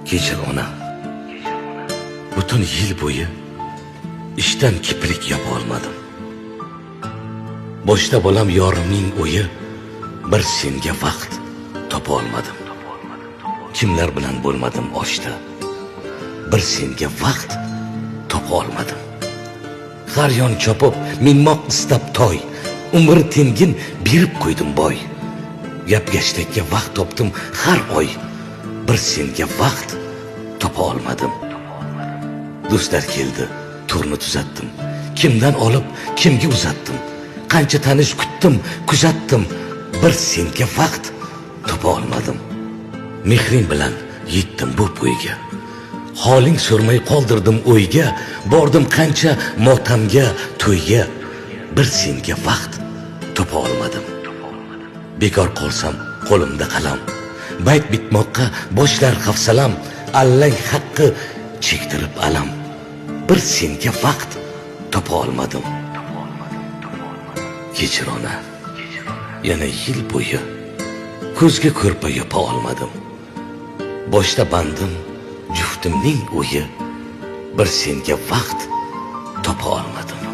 Kechir ona. Butun yil bo'yi ishdan kiprik yopa olmadim. Boshda bolam yorimning o'yi, bir senga vaqt topa olmadim. Kimlar bilan bo'lmadim oshda, bir senga vaqt topa olmadim. Har yon chopib minmoq istab toy, umr tengin berib qo'ydim boy. Gap gashtakka vaqt topdim har oy, bir senga vaqt topa olmadim. Do'stlar keldi, turni tuzatdim. Kimdan olib, kimga uzatdim. Qancha tanish kutdim, kuzatdim, bir senga vaqt topa olmadim. Mehring bilan yetdim bu bo'yga. Holing so'rmay qoldirdim o'yga, bordim qancha motamga, to'yga, bir senga vaqt topa olmadim. Bekor qolsam qo'limda qalam, bayt bitmoqqa boshlar hafsalam, allang haqqi chektirib alam, bir senga vaqt topa olmadim. Kechir ona, yana yil bo'yi ko'zga ko'rpa yopa olmadim. Boshda bandim juftimning o'yi, bir senga vaqt topa olmadim.